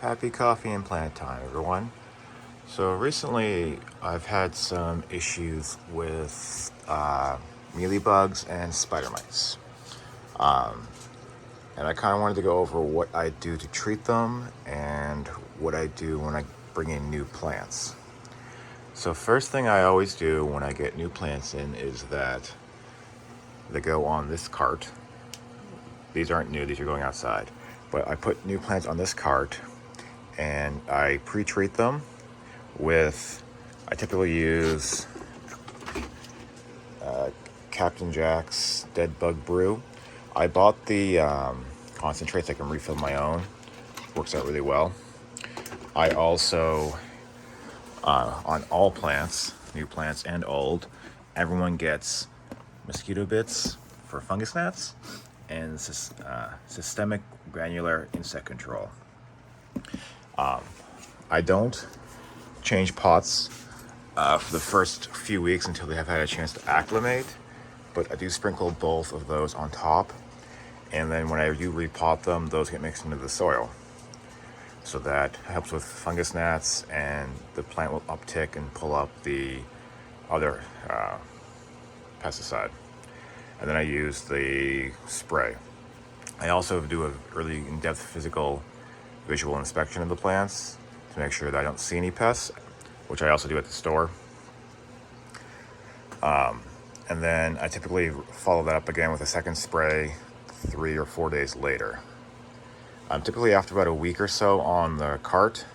Happy coffee and plant time, everyone. So recently, I've had some issues with mealybugs and spider mites, and I kind of wanted to go over what I do to treat them and what I do when I bring in new plants. So first thing I always do when I get new plants in is that they go on this cart. These aren't new; these are going outside. But I put new plants on this cart, and I pre-treat them with, I typically use Captain Jack's Dead Bug Brew. I bought the concentrates. I can refill my own. Works out really well. I also, on all plants, new plants and old, everyone gets mosquito bits for fungus gnats and systemic granular insect control. I don't change pots for the first few weeks until they have had a chance to acclimate, but I do sprinkle both of those on top, and then when I do repot them, those get mixed into the soil. So that helps with fungus gnats, and the plant will uptick and pull up the other pesticide. And then I use the spray. I also do a really in-depth physical visual inspection of the plants to make sure that I don't see any pests, which I also do at the store. And then I typically follow that up again with a second spray 3 or 4 days later. Typically after about a week or so on the cart,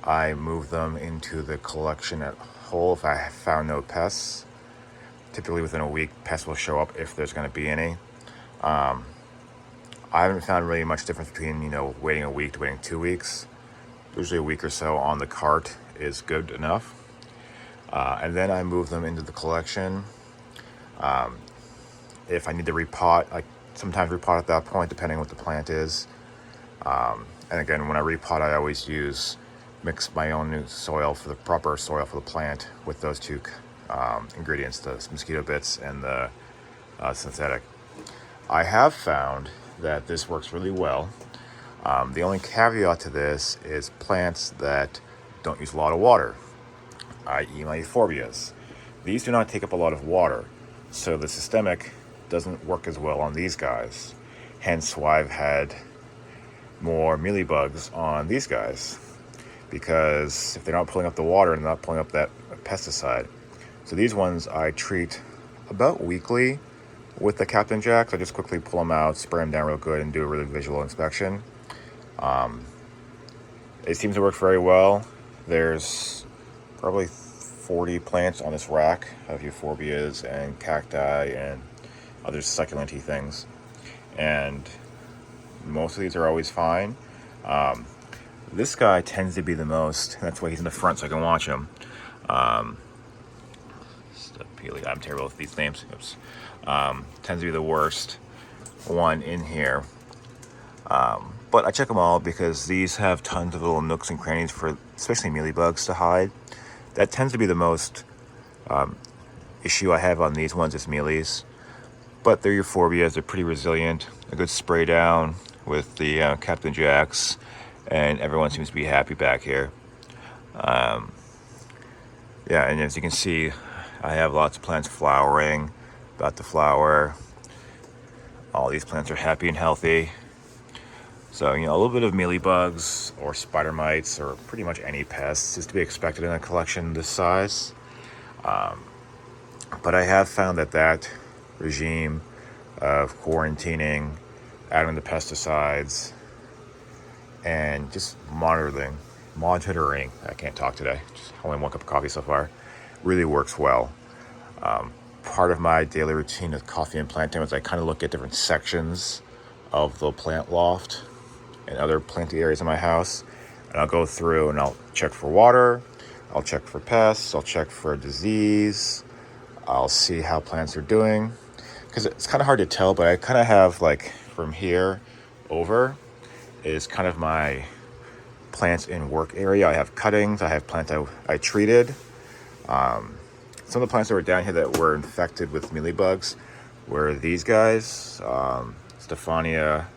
I move them into the collection at whole if I have found no pests. Typically within a week, pests will show up if there's going to be any. I haven't found really much difference between, waiting a week to waiting 2 weeks. Usually a week or so on the cart is good enough. And then I move them into the collection. If I need to repot, I sometimes repot at that point, depending on what the plant is. And again, when I repot, I always mix my own new soil for the proper soil for the plant with those two ingredients, the mosquito bits and the synthetic. I have found that this works really well. The only caveat to this is plants that don't use a lot of water, i.e. my euphorbias. These do not take up a lot of water, so the systemic doesn't work as well on these guys. Hence why I've had more mealybugs on these guys, because if they're not pulling up the water and not pulling up that pesticide. So these ones I treat about weekly with the Captain Jacks. I just quickly pull them out, spray them down real good, and do a really visual inspection. It seems to work very well. There's probably 40 plants on this rack of euphorbias and cacti and other succulent-y things, and most of these are always fine. This guy tends to be the most. That's why he's in the front, so I can watch him. I'm terrible with these names. Oops. Tends to be the worst one in here. But I check them all because these have tons of little nooks and crannies for especially mealybugs to hide. That tends to be the most issue I have on these ones is mealies. But they're euphorbias. They're pretty resilient. A good spray down with the Captain Jacks, and everyone seems to be happy back here. And as you can see, I have lots of plants flowering, about to flower. All these plants are happy and healthy. So, a little bit of mealybugs or spider mites or pretty much any pests is to be expected in a collection this size. But I have found that regime of quarantining, adding the pesticides, and just monitoring, I can't talk today, just only 1 cup of coffee so far, really works well. Part of my daily routine with coffee and plant time is I kind of look at different sections of the plant loft and other planty areas in my house, and I'll go through and I'll check for water, I'll check for pests, I'll check for disease, I'll see how plants are doing, because it's kind of hard to tell, but I kind of have from here over is kind of my plants in work area. I have cuttings, I have plants I treated. Some of the plants that were down here that were infected with mealybugs were these guys, Stephania,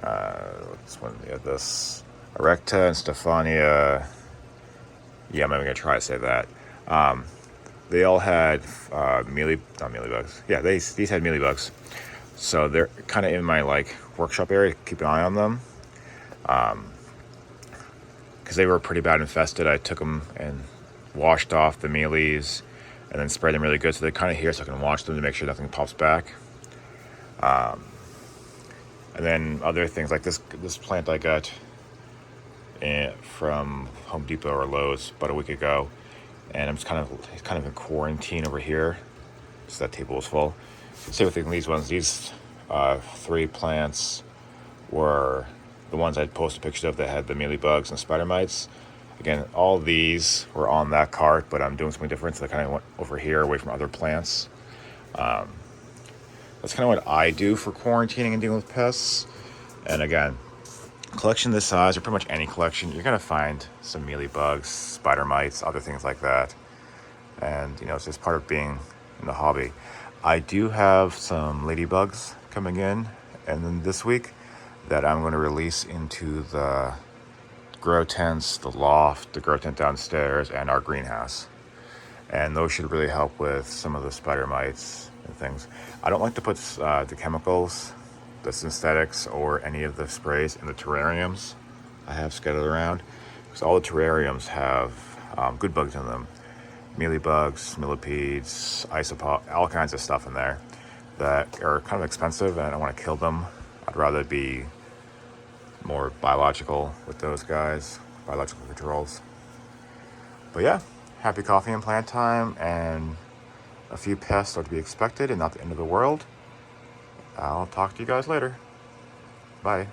this one, this Erecta and Stephania. Yeah, I'm not even gonna try to say that. They all had not mealybugs. Yeah, these had mealybugs. So they're kind of in my like workshop area. Keep an eye on them because they were pretty bad infested. I took them and washed off the mealies and then sprayed them really good. So they're kind of here, so I can watch them to make sure nothing pops back. And then other things like this plant I got from Home Depot or Lowe's about a week ago, and I'm just kind of in quarantine over here, so that table was full. Same thing with these ones. These 3 plants were the ones I posted pictures of that had the mealybugs and spider mites. Again, all these were on that cart, but I'm doing something different, so I kind of went over here away from other plants. That's kind of what I do for quarantining and dealing with pests. And again, collection this size, or pretty much any collection, you're gonna find some mealybugs, spider mites, other things like that. And it's just part of being in the hobby. I do have some ladybugs coming in, and then this week that I'm going to release into the grow tents, the loft, the grow tent downstairs, and our greenhouse. And those should really help with some of the spider mites and things. I don't like to put the chemicals, the synthetics, or any of the sprays in the terrariums I have scattered around, because all the terrariums have good bugs in them. Mealybugs, millipedes, isopod, all kinds of stuff in there that are kind of expensive, and I don't want to kill them. I'd rather be more biological with those guys, biological controls. But yeah, happy coffee and plant time, and a few pests are to be expected and not the end of the world. I'll talk to you guys later. Bye.